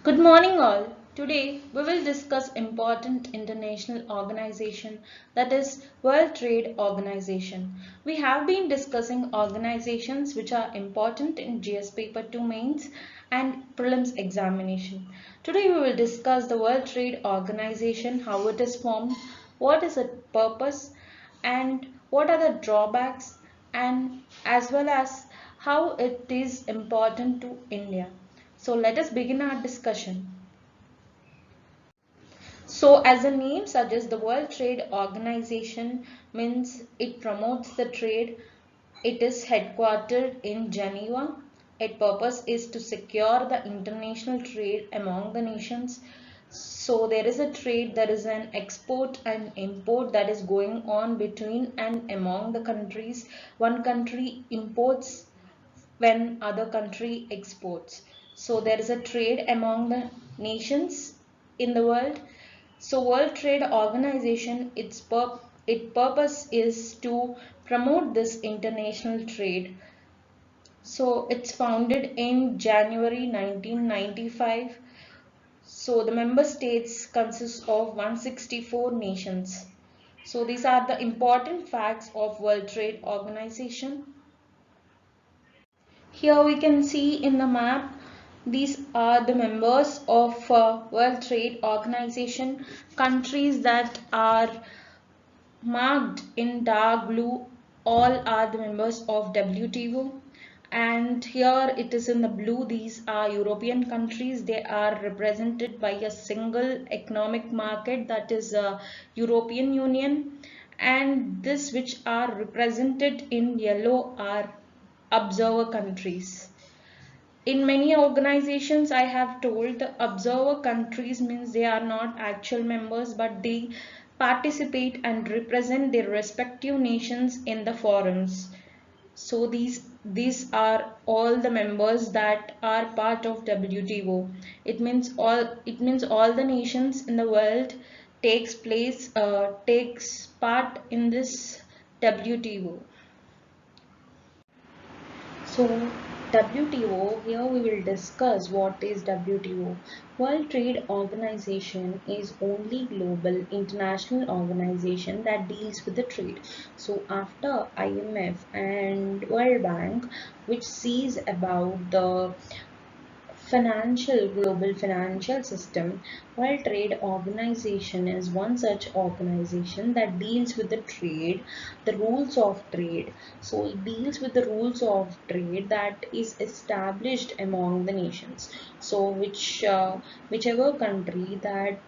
Good morning all. Today we will discuss important international organization, that is World Trade Organization. We have been discussing organizations which are important in GS paper 2 mains and prelims examination. Today we will discuss the World Trade Organization, how it is formed, what is its purpose, and what are the drawbacks, and as well as how it is important to India. So let us begin our discussion. So as the name suggests, the World Trade Organization means it promotes the trade. It is headquartered in Geneva. Its purpose is to secure the international trade among the nations. So there is a trade, there is an export and import that is going on between and among the countries. One country imports when other country exports. So there is a trade among the nations in the world. So World Trade Organization, its purpose is to promote this international trade. So it's founded in January 1995. So the member states consist of 164 nations. So these are the important facts of World Trade Organization. Here we can see in the map, these are the members of World Trade Organization. Countries that are marked in dark blue, all are the members of WTO. And here it is in the blue, these are European countries. They are represented by a single economic market, that is European Union. And this which are represented in yellow are observer countries. In many organizations, I have told the observer countries means they are not actual members, but they participate and represent their respective nations in the forums. So these are all the members that are part of WTO. It means all the nations in the world takes part in this WTO. So WTO, here we will discuss what is WTO. World Trade Organization is only global international organization that deals with the trade. So after IMF and World Bank, which sees about the global financial system, World Trade Organization is one such organization that deals with the trade, the rules of trade. So it deals with the rules of trade that is established among the nations. So whichever country that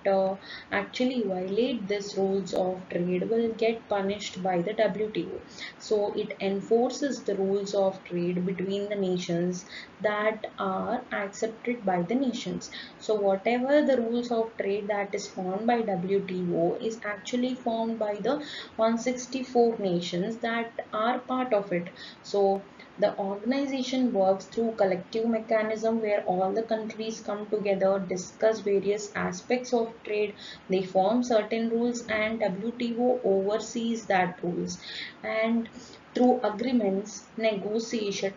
actually violate these rules of trade will get punished by the WTO. So it enforces the rules of trade between the nations that are accepted by the nations. So whatever the rules of trade that is formed by WTO is actually formed by the 164 nations that are part of it. So the organization works through collective mechanism where all the countries come together, discuss various aspects of trade, they form certain rules, and WTO oversees that rules. And through agreements negotiated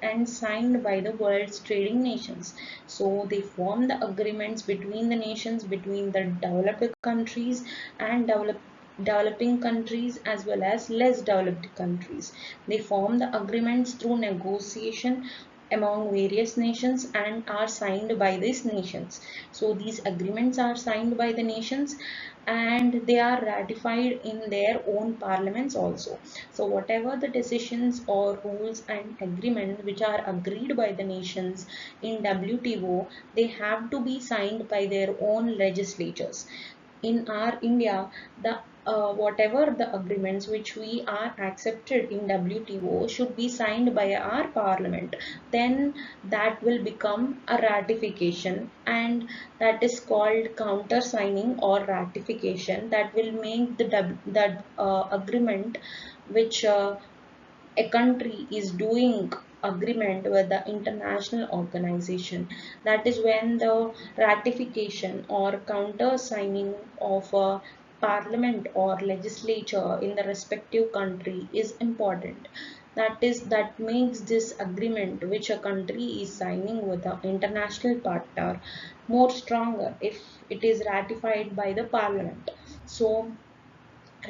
and signed by the world's trading nations. So they form the agreements between the nations, between the developed countries and developing countries as well as less developed countries. They form the agreements through negotiation among various nations and are signed by these nations. So these agreements are signed by the nations and they are ratified in their own parliaments also. So whatever the decisions or rules and agreements which are agreed by the nations in WTO, they have to be signed by their own legislatures. In our India, the whatever the agreements which we are accepted in WTO should be signed by our parliament. Then that will become a ratification, and that is called counter signing or ratification. That will make that agreement which a country is doing agreement with the international organization. That is when the ratification or counter signing of a parliament or legislature in the respective country is important. that makes this agreement which a country is signing with an international partner more stronger if it is ratified by the parliament. So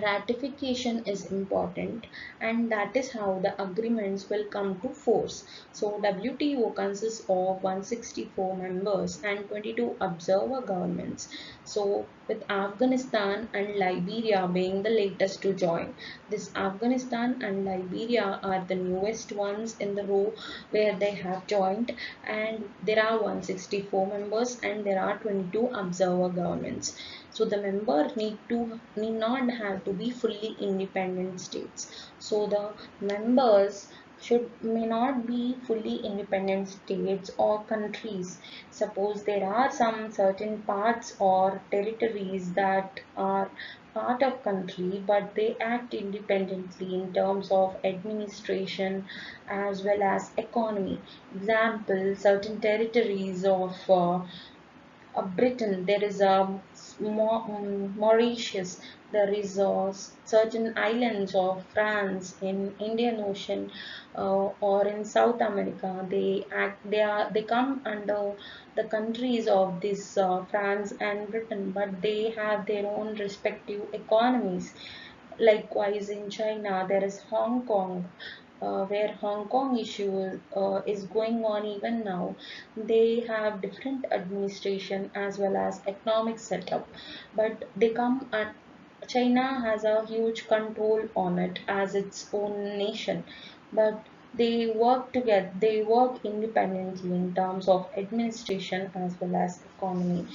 ratification is important, and that is how the agreements will come to force. So WTO consists of 164 members and 22 observer governments. So with Afghanistan and Liberia being the latest to join. This Afghanistan and Liberia are the newest ones in the row where they have joined, and there are 164 members and there are 22 observer governments. So the member need not have to be fully independent states. So the members should may not be fully independent states or countries. Suppose there are some certain parts or territories that are part of country but they act independently in terms of administration as well as economy. Example, certain territories of Britain, there is a Mauritius, there is certain islands of France in Indian Ocean or in South America. They come under the countries of this France and Britain, but they have their own respective economies. Likewise, in China, there is Hong Kong, where Hong Kong issue is going on even now. They have different administration as well as economic setup, but they come at China has a huge control on it as its own nation, but they work together, they work independently in terms of administration as well as economy.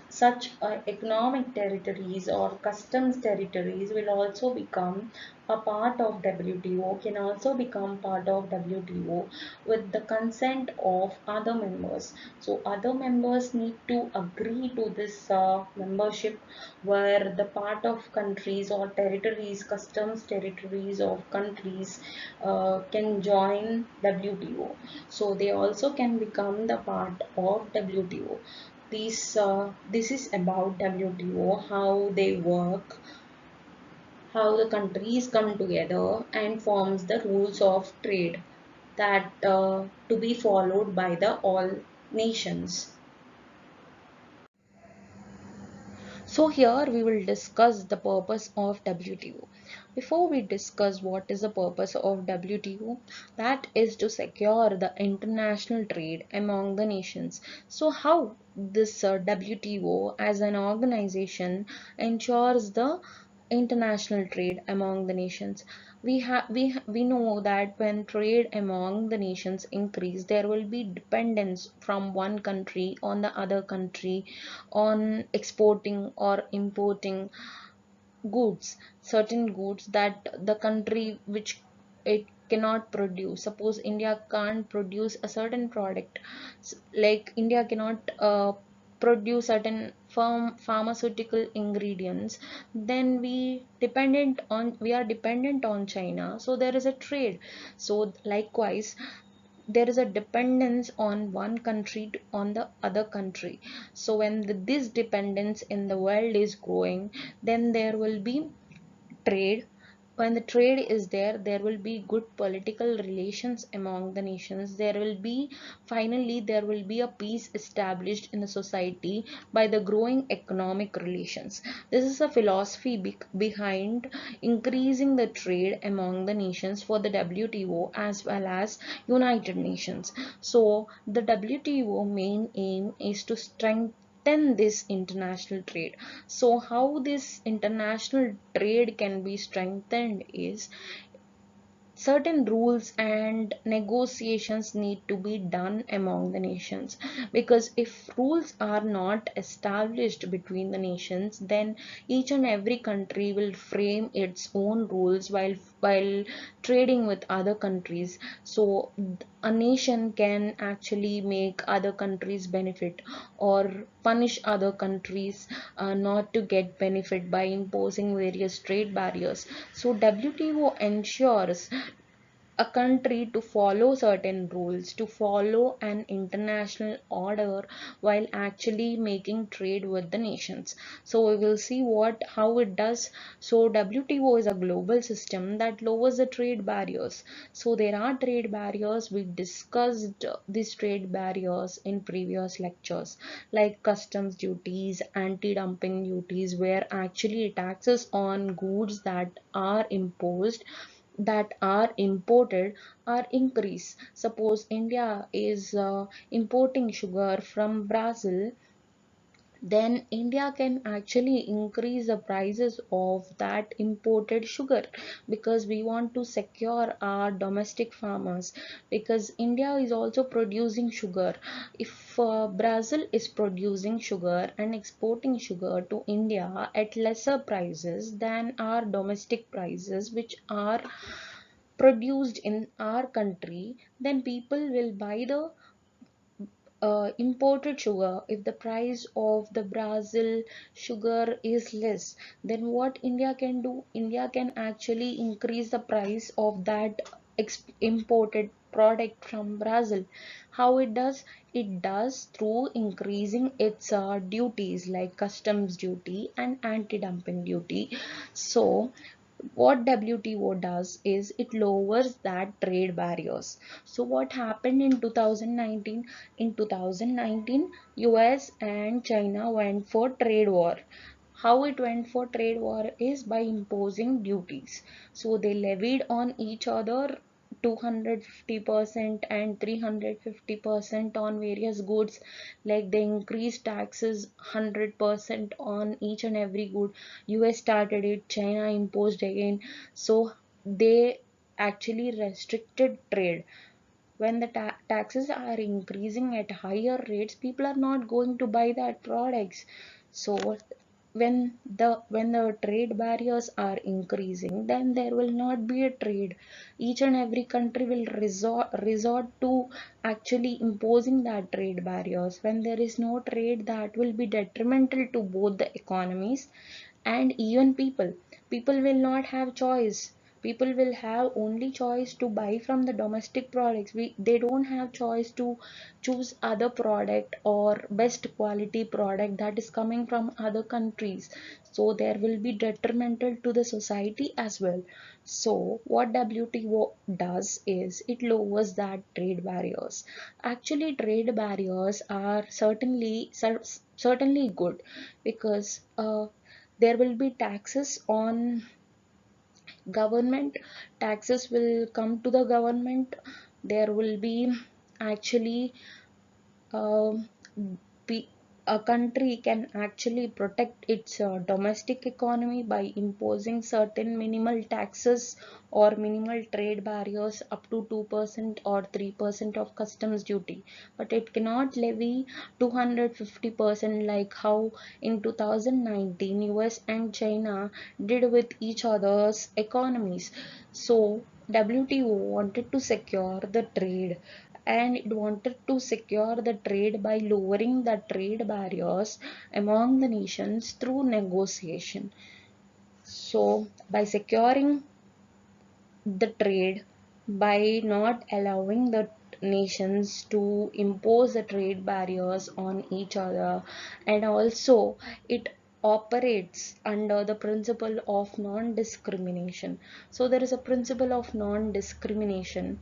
Such economic territories or customs territories will also become a part of WTO, can also become part of WTO with the consent of other members. So other members need to agree to this membership, where the part of countries or territories, customs territories of countries can join WTO. So they also can become the part of WTO. This is about WTO, how they work, how the countries come together and forms the rules of trade that to be followed by the all nations. So here we will discuss the purpose of WTO. Before we discuss what is the purpose of WTO, that is to secure the international trade among the nations. So how this WTO as an organization ensures the international trade among the nations? We know that when trade among the nations increase, there will be dependence from one country on the other country on exporting or importing goods, certain goods that the country which it cannot produce. Suppose India can't produce a certain product, like India cannot produce certain pharmaceutical ingredients, then we are dependent on China, so there is a trade. So likewise, there is a dependence on one country on the other country. So when this dependence in the world is growing, then there will be trade. When the trade is there, there will be good political relations among the nations. There will be, finally there will be a peace established in the society by the growing economic relations. This is a philosophy behind increasing the trade among the nations for the WTO as well as United Nations. So the WTO main aim is to strengthen this international trade. So how this international trade can be strengthened is certain rules and negotiations need to be done among the nations, because if rules are not established between the nations, then each and every country will frame its own rules while trading with other countries. So a nation can actually make other countries benefit or punish other countries not to get benefit by imposing various trade barriers. So WTO ensures a country to follow certain rules, to follow an international order while actually making trade with the nations. So we will see what how it does. So WTO is a global system that lowers the trade barriers. So there are trade barriers. We discussed these trade barriers in previous lectures, like customs duties, anti-dumping duties, where actually taxes on goods that are imported are increased. Suppose India is importing sugar from Brazil, then India can actually increase the prices of that imported sugar, because we want to secure our domestic farmers, because India is also producing sugar. If Brazil is producing sugar and exporting sugar to India at lesser prices than our domestic prices, which are produced in our country, then people will buy the imported sugar. If the price of the Brazil sugar is less, then what India can do? India can actually increase the price of that imported product from Brazil. How it does? It does through increasing its duties, like customs duty and anti-dumping duty. So what WTO does is it lowers that trade barriers. So what happened in 2019? In 2019, US and China went for trade war. How it went for trade war is by imposing duties. So they levied on each other 250% and 350% on various goods. Like they increased taxes 100% on each and every good. US started it, China imposed again. So they actually restricted trade. When the taxes are increasing at higher rates, people are not going to buy that products. So when the trade barriers are increasing, then there will not be a trade. Each and every country will resort to actually imposing that trade barriers. When there is no trade, that will be detrimental to both the economies and even people will not have choice. People will have only choice to buy from the domestic products. They don't have choice to choose other product or best quality product that is coming from other countries. So there will be detrimental to the society as well. So what WTO does is it lowers that trade barriers. Actually trade barriers are certainly good, because there will be taxes on government. Taxes will come to the government. There will be actually um, be, a country can actually protect its domestic economy by imposing certain minimal taxes or minimal trade barriers up to 2% or 3% of customs duty. But it cannot levy 250% like how in 2019 US and China did with each other's economies. So WTO wanted to secure the trade, and it wanted to secure the trade by lowering the trade barriers among the nations through negotiation. So, by securing the trade, by not allowing the nations to impose the trade barriers on each other, and also it operates under the principle of non-discrimination. So there is a principle of non-discrimination.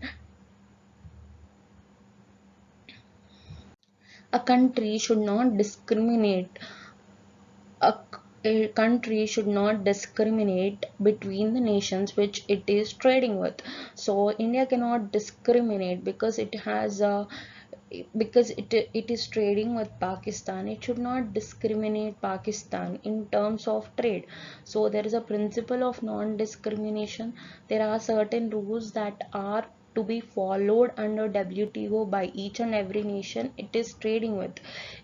A country should not discriminate a, a country should not discriminate between the nations which it is trading with. So India cannot discriminate because it has a it is trading with Pakistan. It should not discriminate Pakistan in terms of trade. So there is a principle of non-discrimination. There are certain rules that are to be followed under WTO by each and every nation it is trading with.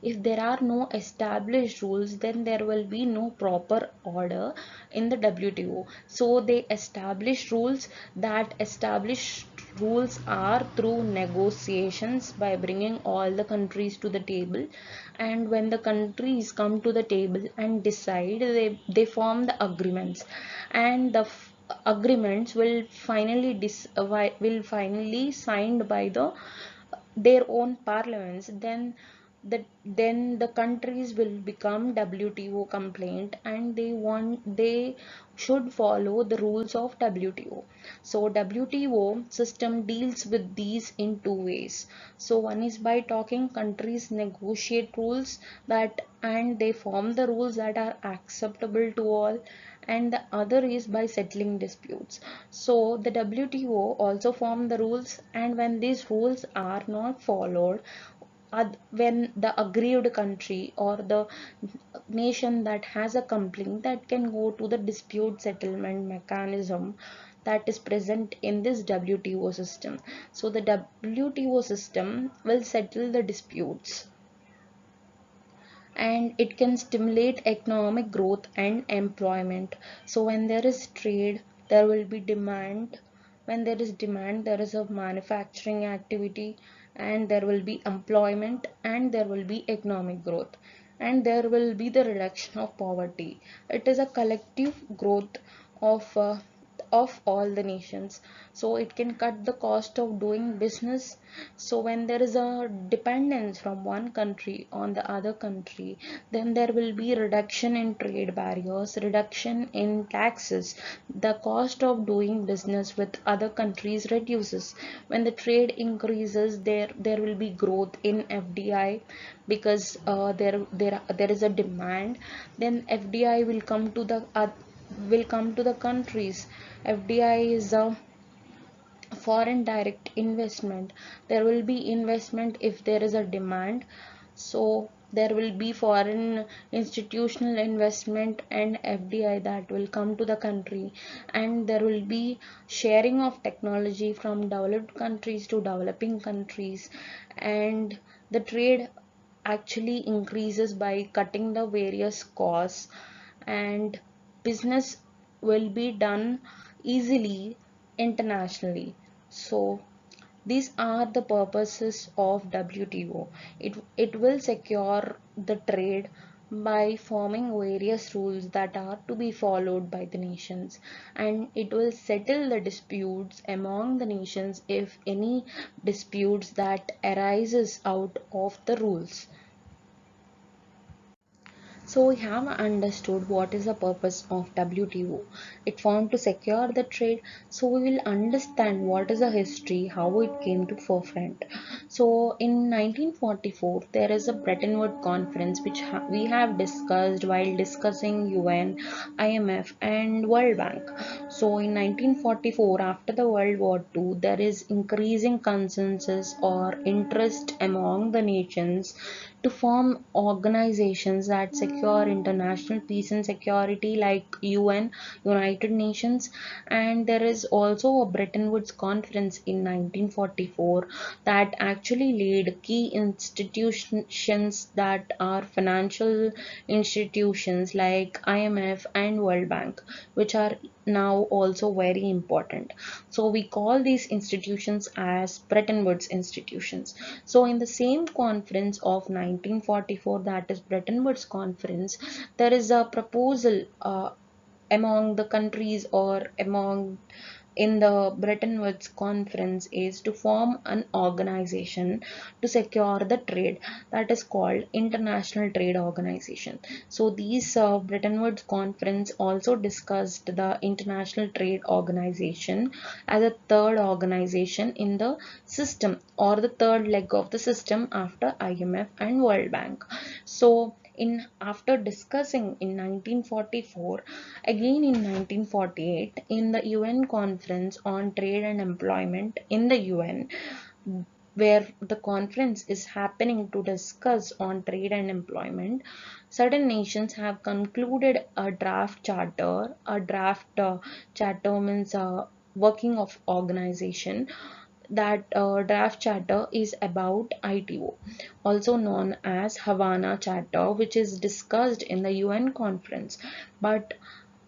If there are no established rules, then there will be no proper order in the WTO. So they establish rules. That established rules are through negotiations by bringing all the countries to the table. And when the countries come to the table and decide, they form the agreements. And agreements will finally signed by their own parliaments, then the countries will become WTO compliant, and they should follow the rules of WTO. So WTO system deals with these in two ways. So one is by talking countries negotiate rules that and they form the rules that are acceptable to all, and the other is by settling disputes. So the WTO also form the rules, and when these rules are not followed, when the aggrieved country or the nation that has a complaint, that can go to the dispute settlement mechanism that is present in this WTO system. So the WTO system will settle the disputes, and it can stimulate economic growth and employment. So when there is trade, there will be demand. When there is demand, there is a manufacturing activity, and there will be employment, and there will be economic growth, and there will be the reduction of poverty. It is a collective growth of all the nations. So it can cut the cost of doing business. So when there is a dependence from one country on the other country, then there will be reduction in trade barriers, reduction in taxes. The cost of doing business with other countries reduces. When the trade increases, there will be growth in FDI, because there is a demand. Then FDI will come to the countries. FDI is a foreign direct investment. There will be investment if there is a demand. So there will be foreign institutional investment and FDI that will come to the country, and there will be sharing of technology from developed countries to developing countries. And the trade actually increases by cutting the various costs, and business will be done easily internationally. So these are the purposes of WTO. It will secure the trade by forming various rules that are to be followed by the nations, and it will settle the disputes among the nations if any disputes that arises out of the rules. So we have understood what is the purpose of WTO. It formed to secure the trade. So we will understand what is the history, how it came to forefront. So in 1944, there is a Bretton Woods conference which we have discussed while discussing UN, IMF, and World Bank. So in 1944, after the World War II, there is increasing consensus or interest among the nations to form organizations that secure international peace and security, like UN, United Nations. And there is also a Bretton Woods conference in 1944 that actually laid key institutions that are financial institutions like IMF and World Bank, which are now also very important. So we call these institutions as Bretton Woods institutions. So in the same conference of 1944, that is Bretton Woods conference, there is a proposal among the countries, or among in the Bretton Woods conference, is to form an organization to secure the trade, that is called International Trade Organization. So these Bretton Woods conference also discussed the International Trade Organization as a third organization in the system, or the third leg of the system after IMF and World Bank. So in after discussing in 1944, again in 1948, in the UN conference on trade and employment in the UN, where the conference is happening to discuss on trade and employment, certain nations have concluded a draft charter. A draft charter means working of organization. That draft charter is about ITO, also known as Havana Charter, which is discussed in the UN conference. But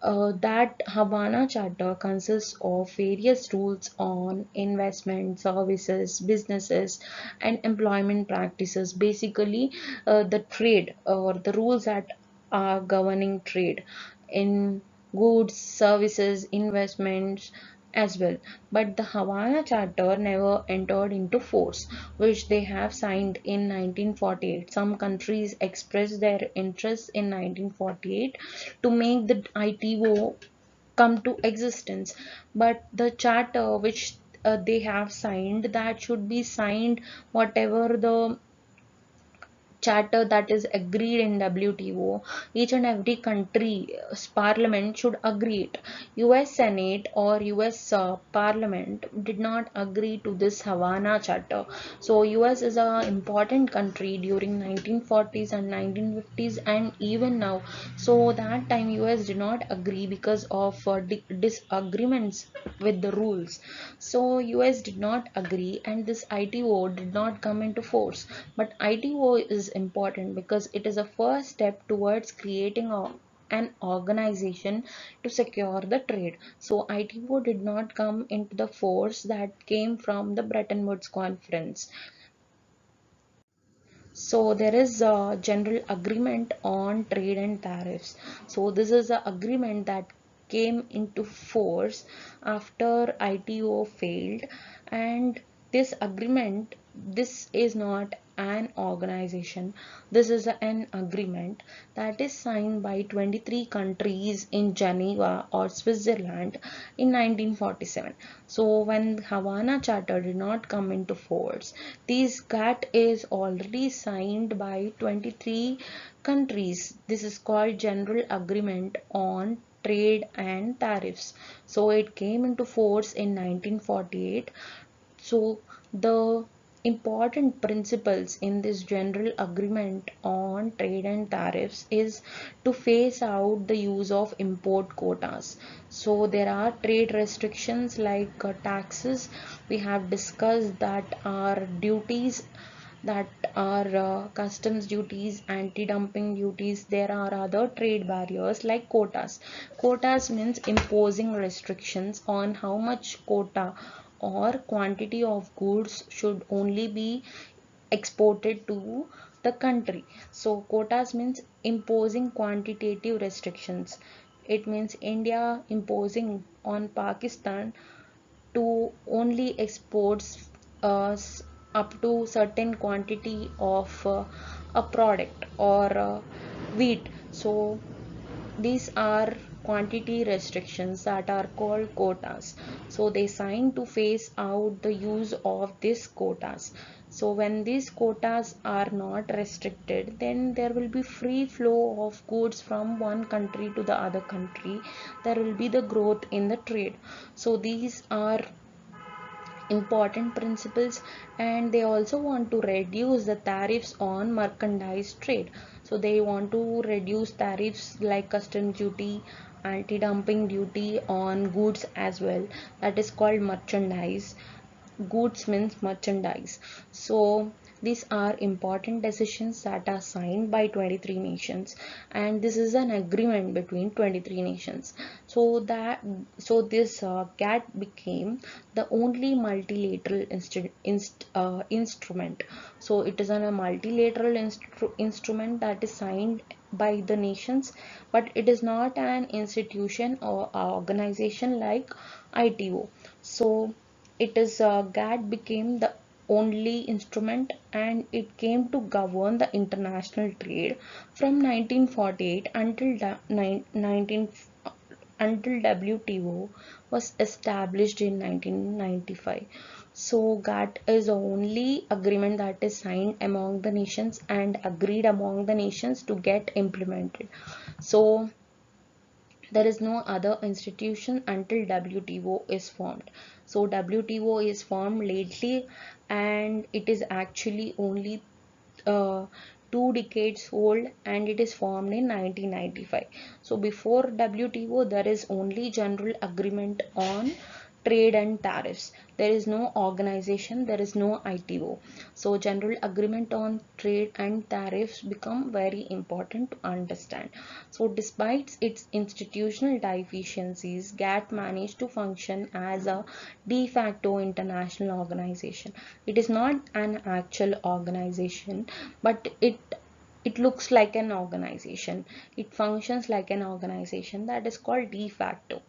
that Havana Charter consists of various rules on investment, services, businesses, and employment practices. Basically, the trade, or the rules that are governing trade in goods, services, investments as well. But the Havana Charter never entered into force, which they have signed in 1948. Some countries expressed their interest in 1948 to make the ITO come to existence, but the charter which they have signed, that should be signed whatever the charter that is agreed in WTO. Each and every country's parliament should agree it. US Senate or US Parliament did not agree to this Havana Charter. So US is an important country during 1940s and 1950s and even now. So that time US did not agree because of disagreements with the rules. So US did not agree and this ITO did not come into force. But ITO is important because it is a first step towards creating an organization to secure the trade. So ITO did not come into the force that came from the Bretton Woods Conference. So there is a general agreement on trade and tariffs. So this is an agreement that came into force after ITO failed, and this agreement, this is not an organization, this is an agreement that is signed by 23 countries in Geneva or Switzerland in 1947. So when Havana Charter did not come into force, this GATT is already signed by 23 countries. This is called General Agreement on Trade and Tariffs. So it came into force in 1948. So the important principles in this general agreement on trade and tariffs is to phase out the use of import quotas. So there are trade restrictions like taxes. We have discussed that are duties, that are customs duties, anti-dumping duties. There are other trade barriers like quotas. Quotas means imposing restrictions on how much quota or quantity of goods should only be exported to the country. So quotas means imposing quantitative restrictions. It means India imposing on Pakistan to only exports up to certain quantity of a product or wheat. So these are quantity restrictions that are called quotas. So they sign to phase out the use of these quotas. So when these quotas are not restricted, then there will be free flow of goods from one country to the other country. There will be the growth in the trade. So these are important principles, and they also want to reduce the tariffs on merchandise trade. So they want to reduce tariffs like custom duty, anti-dumping duty on goods as well. That is called merchandise. Goods means merchandise. So these are important decisions that are signed by 23 nations, and this is an agreement between 23 nations. So this GATT became the only multilateral instrument. So it is a multilateral instrument that is signed by the nations, but it is not an institution or organization like ITO. So it is GATT became the only instrument, and it came to govern the international trade from 1948 until 19 until WTO was established in 1995. So GATT is the only agreement that is signed among the nations and agreed among the nations to get implemented. So there is no other institution until WTO is formed. So WTO is formed lately, and it is actually only uh, 2 decades old, and it is formed in 1995. So before WTO there is only general agreement on trade and tariffs. There is no organization, there is no ITO. So general agreement on trade and tariffs become very important to understand. So despite its institutional deficiencies, GATT managed to function as a de facto international organization. It is not an actual organization, but it it looks like an organization, it functions like an organization, that is called de facto.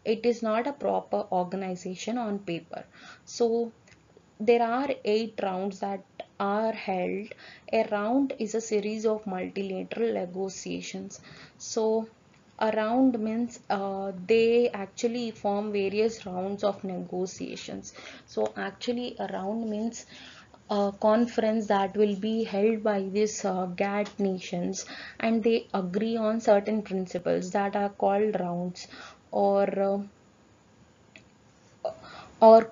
It is not a proper organization on paper. So there are 8 rounds that are held. A round is a series of multilateral negotiations. So a round means they actually form various rounds of negotiations. So actually a round means a conference that will be held by these GATT nations, and they agree on certain principles that are called rounds, or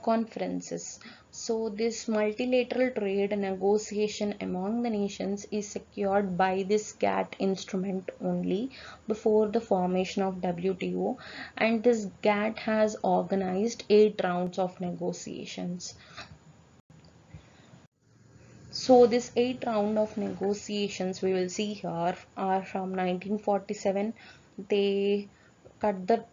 conferences. So this multilateral trade negotiation among the nations is secured by this GATT instrument only before the formation of WTO, and this GATT has organized 8 rounds of negotiations. So this 8 round of negotiations we will see here are from 1947. They cut the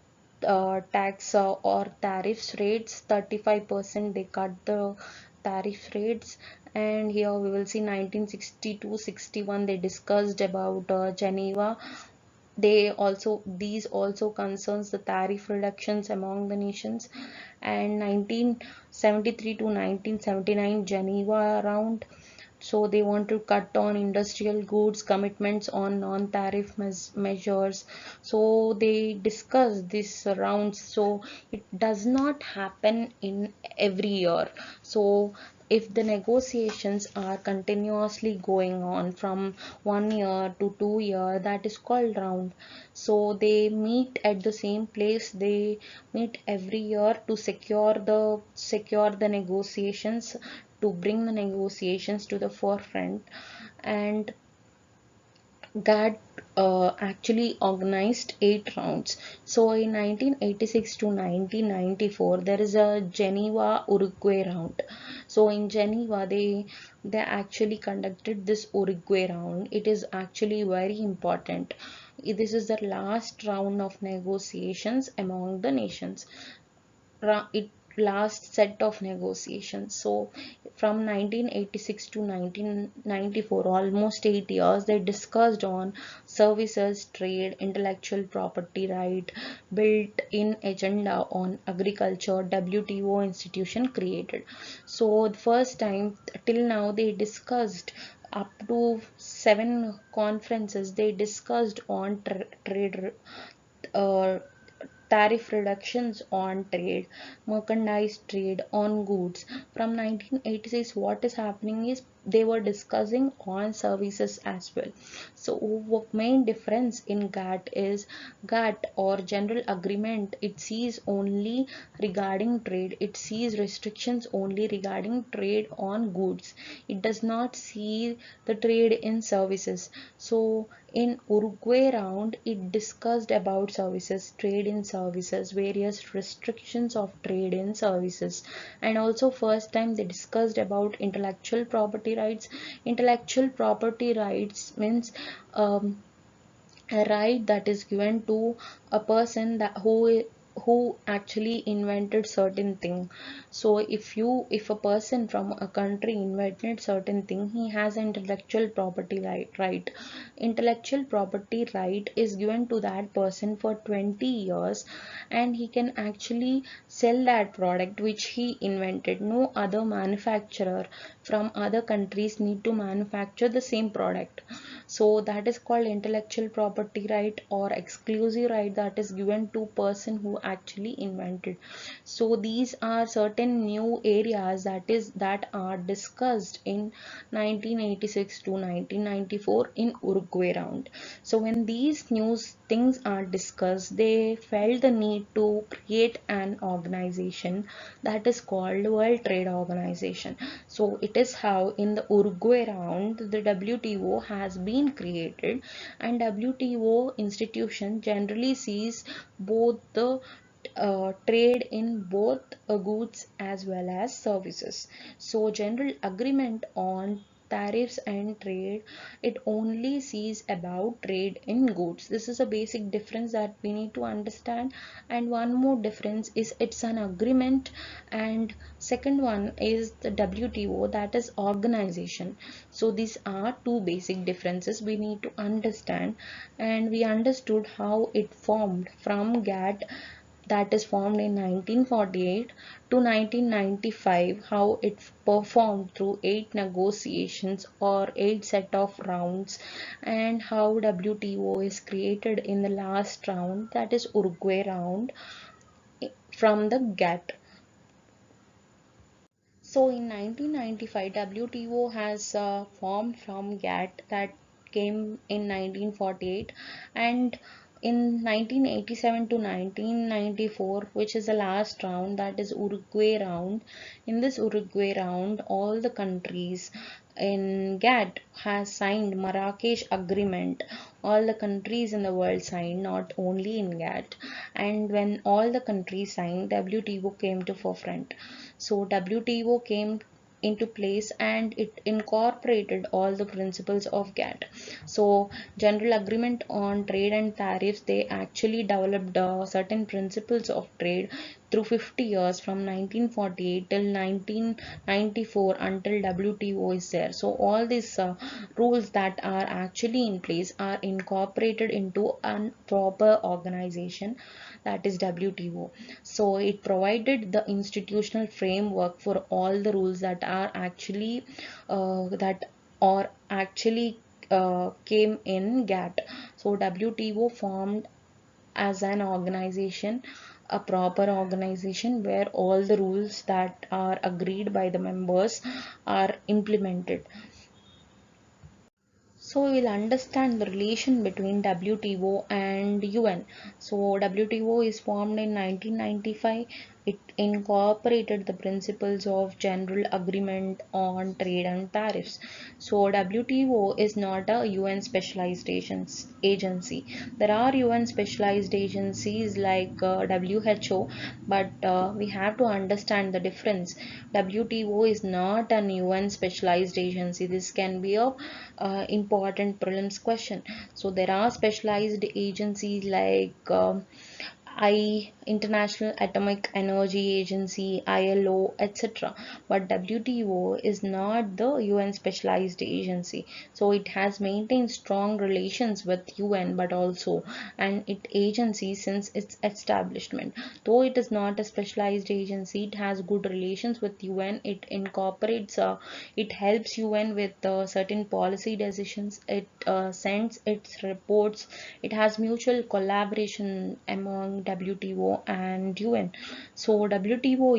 tax or tariffs rates 35%. They cut the tariff rates, and here we will see 1962-61 they discussed about Geneva. These also concerns the tariff reductions among the nations. And 1973 to 1979 Geneva round, so they want to cut on industrial goods, commitments on non-tariff measures. So they discuss these rounds. So it does not happen in every year. So if the negotiations are continuously going on from 1 year to 2 year, that is called round. So they meet at the same place, they meet every year to secure the negotiations, to bring the negotiations to the forefront. And that actually organized 8 rounds. So in 1986 to 1994 there is a Geneva Uruguay round. So in Geneva they actually conducted this Uruguay round. It is actually very important. This is the last round of negotiations among the nations. It last set of negotiations. So from 1986 to 1994, almost 8 years, they discussed on services, trade, intellectual property right, built in agenda on agriculture, WTO institution created. So the first time till now they discussed up to 7 conferences. They discussed on trade, uh, tariff reductions on trade, merchandise trade, on goods. From 1986, what is happening is they were discussing on services as well. So main difference in GATT is GATT or general agreement, it sees only regarding trade, it sees restrictions only regarding trade on goods, it does not see the trade in services. So in Uruguay round, it discussed about services, trade in services, various restrictions of trade in services, and also first time they discussed about intellectual property rights. Intellectual property rights means a right that is given to a person that who actually invented certain thing. So if a person from a country invented certain thing, he has intellectual property right. Intellectual property right is given to that person for 20 years, and he can actually sell that product which he invented. No other manufacturer from other countries need to manufacture the same product. So that is called intellectual property right or exclusive right, that is given to person who actually invented. So these are certain new areas that are discussed in 1986 to 1994 in Uruguay round. So when these new things are discussed, they felt the need to create an organization that is called World Trade Organization. So it is how in the Uruguay round the WTO has been created, and WTO institution generally sees both the trade in both goods as well as services. So general agreement on tariffs and trade, it only sees about trade in goods. This is a basic difference that we need to understand. And one more difference is it's an agreement, and second one is the WTO, that is organization. So these are two basic differences we need to understand. And we understood how it formed from GATT, that is formed in 1948 to 1995, how it performed through 8 negotiations or 8 set of rounds, and how WTO is created in the last round, that is Uruguay round, from the GATT. So in 1995, WTO has formed from GATT, that came in 1948, and in 1987 to 1994, which is the last round, that is Uruguay round. In this Uruguay round, all the countries in GATT has signed Marrakesh Agreement. All the countries in the world signed, not only in GATT. And when all the countries signed, WTO came to forefront. So WTO came into place and it incorporated all the principles of GATT. So General Agreement on Trade and Tariffs, they actually developed certain principles of trade through 50 years, from 1948 till 1994, until WTO is there. So all these rules that are actually in place are incorporated into a proper organization, that is WTO. So it provided the institutional framework for all the rules that are actually that or actually came in GATT. So WTO formed as an organization, a proper organization where all the rules that are agreed by the members are implemented. So we'll understand the relation between WTO and UN. So WTO is formed in 1995. It incorporated the principles of General Agreement on Trade and Tariffs. So WTO is not a UN specialized agency. There are UN specialized agencies like WHO, but we have to understand the difference. WTO is not an UN specialized agency. This can be a important prelims question. So there are specialized agencies like International Atomic Energy Agency, ILO, etc. But WTO is not the UN specialized agency. So it has maintained strong relations with UN, but also an it agency since its establishment. Though it is not a specialized agency, it has good relations with UN. It incorporates, it helps UN with certain policy decisions. It sends its reports. It has mutual collaboration among WTO and UN. So WTO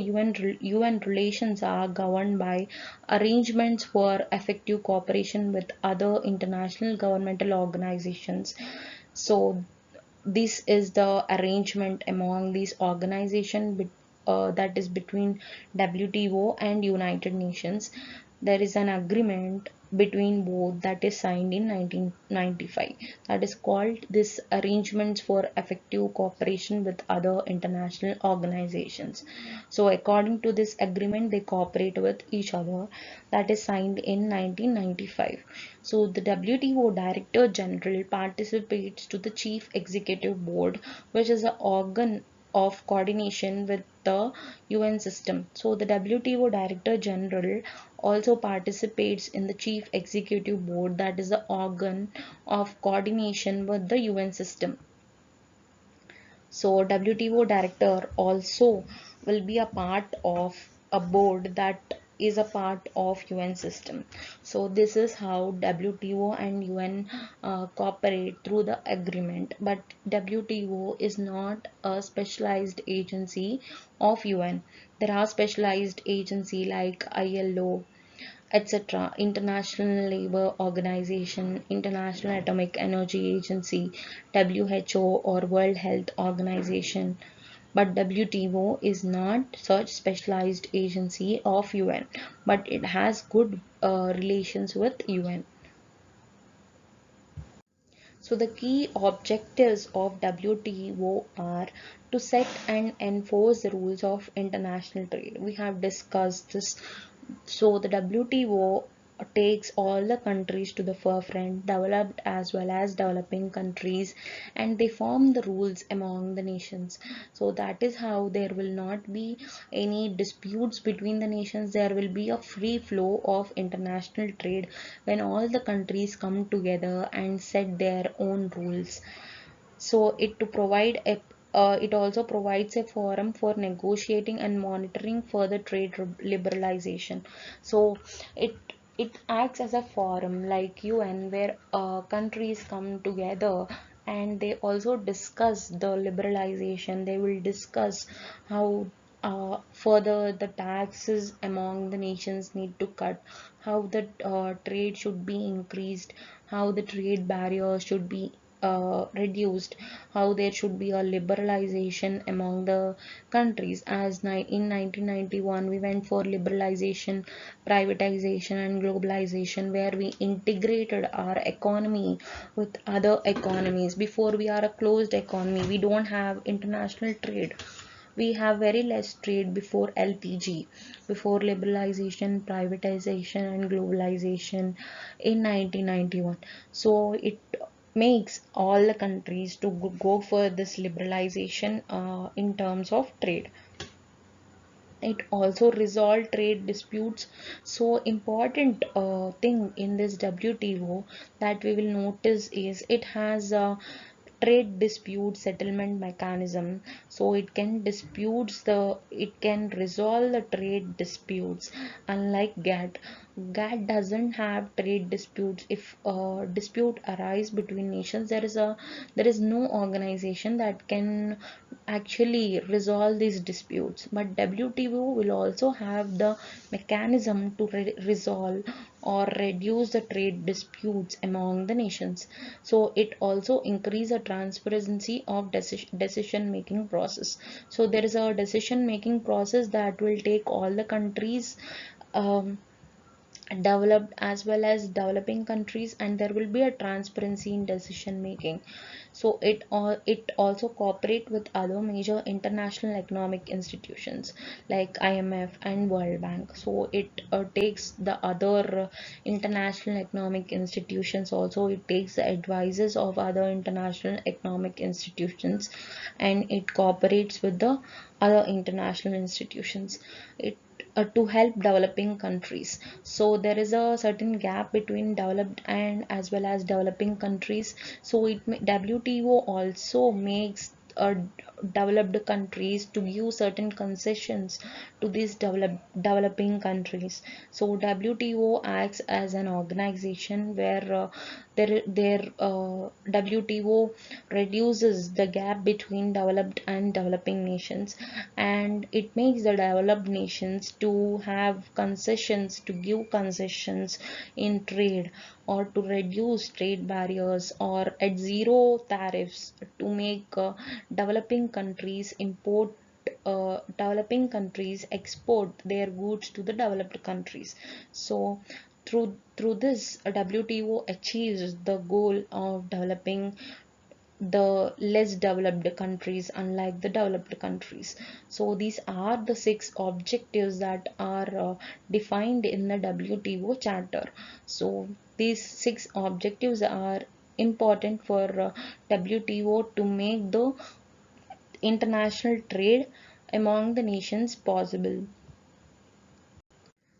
UN relations are governed by arrangements for effective cooperation with other international governmental organizations. So this is the arrangement among these organizations, that is between WTO and United Nations. There is an agreement between both that is signed in 1995, that is called this arrangements for effective cooperation with other international organizations. So according to this agreement, they cooperate with each other, that is signed in 1995. So the WTO Director General participates to the Chief Executive Board, which is an organ of coordination with the UN system. So the WTO Director General also participates in the Chief Executive Board, that is the organ of coordination with the UN system. So WTO director also will be a part of a board that is a part of UN system. So this is how WTO and UN cooperate through the agreement. But WTO is not a specialized agency of UN. There are specialized agency like ILO, etc., International Labour Organization, International Atomic Energy Agency, WHO, or World Health Organization. But WTO is not such specialized agency of UN, but it has good relations with UN. So the key objectives of WTO are to set and enforce the rules of international trade. We have discussed this. So the WTO takes all the countries to the forefront, developed as well as developing countries, and they form the rules among the nations. So that is how there will not be any disputes between the nations. There will be a free flow of international trade when all the countries come together and set their own rules. So it also provides a forum for negotiating and monitoring further trade liberalization. So it it acts as a forum like UN, where countries come together and they also discuss the liberalization. They will discuss how further the taxes among the nations need to cut, how the trade should be increased, how the trade barriers should be reduced, how there should be a liberalization among the countries. As in 1991 we went for liberalization, privatization and globalization, where we integrated our economy with other economies. Before, we are a closed economy, we don't have international trade, we have very less trade before LPG, before liberalization, privatization and globalization in 1991. So it makes all the countries to go for this liberalization in terms of trade. It also resolve trade disputes. So important thing in this WTO that we will notice is it has a trade dispute settlement mechanism. So it can resolve the trade disputes, unlike GATT doesn't have trade disputes. If a dispute arise between nations, there is no organization that can actually resolve these disputes. But WTO will also have the mechanism to resolve or reduce the trade disputes among the nations. So it also increase the transparency of decision making process. So there is a decision making process that will take all the countries, um, developed as well as developing countries, and there will be a transparency in decision making. So it also cooperate with other major international economic institutions like IMF and World Bank. So it takes the other international economic institutions also, it takes the advices of other international economic institutions, and it cooperates with the other international institutions. It to help developing countries. So there is a certain gap between developed and as well as developing countries. So WTO also makes developed countries to give certain concessions to these developing countries. So WTO acts as an organization where WTO reduces the gap between developed and developing nations, and it makes the developed nations to have concessions, to give concessions in trade, or to reduce trade barriers, or at zero tariffs, to make developing countries developing countries export their goods to the developed countries. So through this, WTO achieves the goal of developing the less developed countries unlike the developed countries. So these are the six objectives that are defined in the WTO charter. So these six objectives are important for WTO to make the international trade among the nations possible.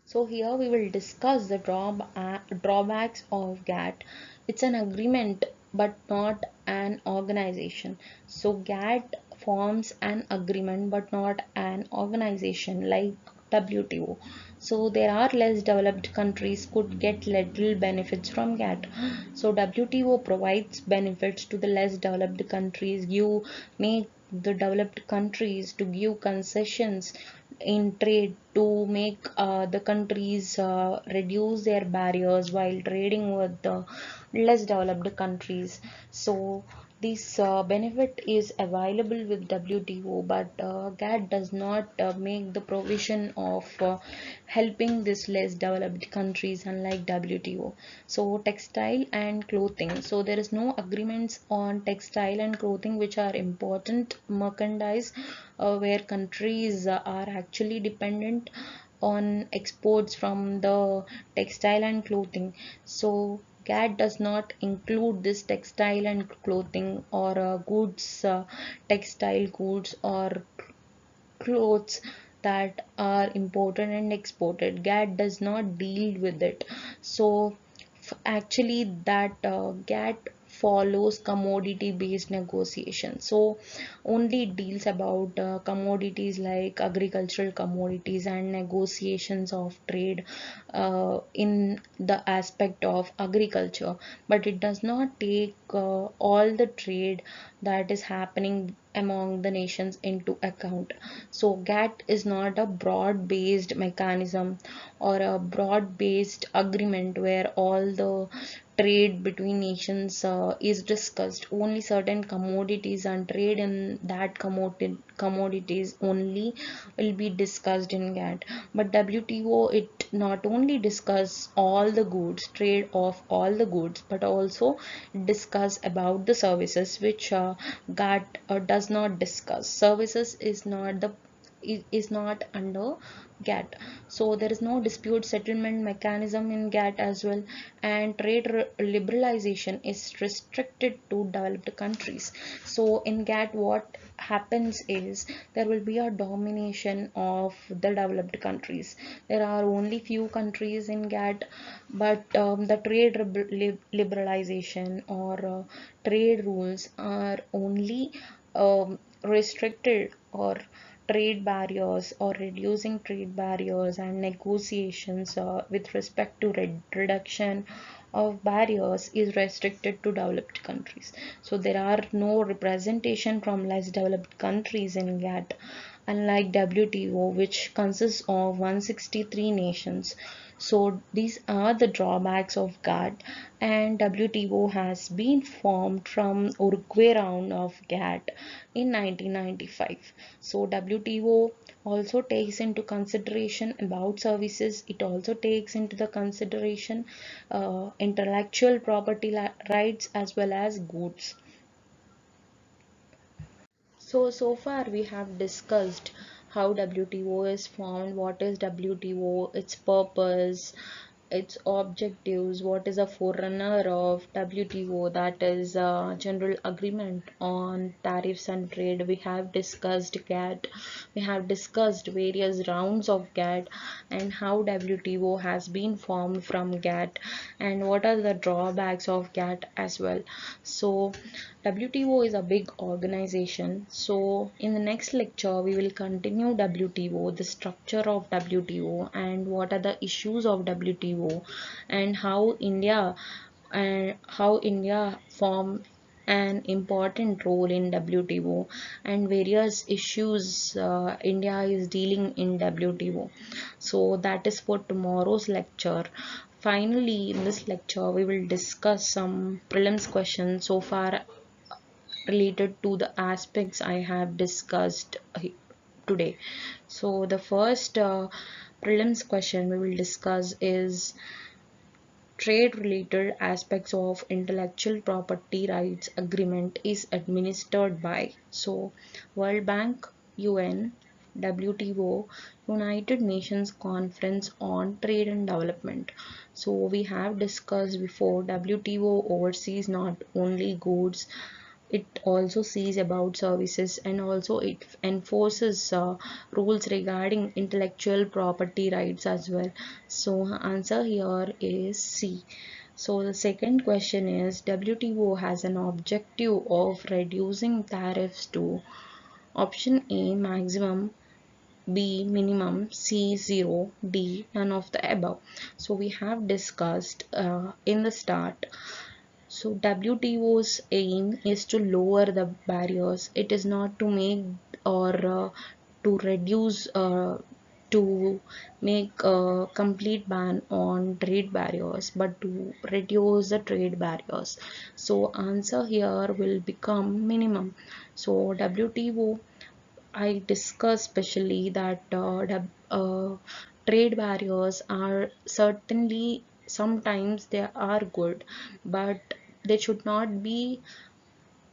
So here we will discuss the drawbacks of GATT. It's an agreement but not an organization. So GATT forms an agreement but not an organization like WTO. So there are less developed countries could get little benefits from GATT. So WTO provides benefits to the less developed countries. You make the developed countries to give concessions in trade to make the countries reduce their barriers while trading with the less developed countries. So this benefit is available with WTO, but GATT does not make the provision of helping these less developed countries unlike WTO. So textile and clothing. So there is no agreements on textile and clothing, which are important merchandise where countries are actually dependent on exports from the textile and clothing. So GATT does not include this textile and clothing or goods, textile goods or clothes that are imported and exported. GATT does not deal with it. So actually that GATT follows commodity based negotiation. So only it deals about commodities like agricultural commodities and negotiations of trade in the aspect of agriculture, but it does not take all the trade that is happening among the nations into account. So GATT is not a broad based mechanism or a broad based agreement where all the trade between nations is discussed. Only certain commodities and trade in that commodities only will be discussed in GATT. But WTO, it not only discuss all the goods, trade of all the goods, but also discuss about the services, which GATT does not discuss. Services is not under GATT. So there is no dispute settlement mechanism in GATT as well, and trade liberalization is restricted to developed countries. So in GATT, what happens is there will be a domination of the developed countries. There are only few countries in GATT, but the trade liberalization or trade rules are only restricted, or trade barriers or reducing trade barriers and negotiations with respect to reduction of barriers is restricted to developed countries. So there are no representation from less developed countries in GATT, unlike WTO, which consists of 163 nations. So these are the drawbacks of GATT, and WTO has been formed from Uruguay round of GATT in 1995. So WTO also takes into consideration about services. It also takes into the consideration intellectual property rights as well as goods. So far we have discussed how WTO is formed, what is WTO, its purpose, its objectives, what is a forerunner of WTO, that is General Agreement on Tariffs and Trade. We have discussed GATT, we have discussed various rounds of GATT and how WTO has been formed from GATT and what are the drawbacks of GATT as well. So WTO is a big organization. So in the next lecture, we will continue WTO, the structure of WTO, and what are the issues of WTO, and how India form an important role in WTO, and various issues India is dealing in WTO. So that is for tomorrow's lecture. Finally, in this lecture, we will discuss some prelims questions so far related to the aspects I have discussed today. So the first prelims question we will discuss is trade related aspects of intellectual property rights agreement is administered by. So World Bank, UN, WTO, United Nations Conference on Trade and Development. So we have discussed before, WTO oversees not only goods, it also sees about services, and also it enforces rules regarding intellectual property rights as well. So answer here is C. So the second question is, WTO has an objective of reducing tariffs to option A maximum, B minimum, C 0, D none of the above. So we have discussed in the start. So WTO's aim is to lower the barriers. It is not to make or to reduce to make a complete ban on trade barriers, but to reduce the trade barriers. So answer here will become minimum. So WTO, I discussed specially that trade barriers are certainly, sometimes they are good, but they should not be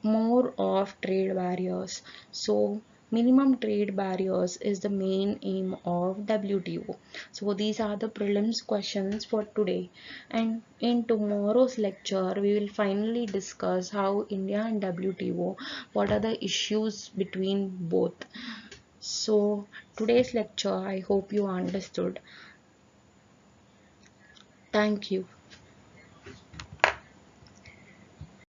more of trade barriers. So Minimum trade barriers is the main aim of WTO. So these are the prelims questions for today. And in tomorrow's lecture, we will finally discuss how India and WTO, what are the issues between both. So today's lecture, I hope you understood. Thank you.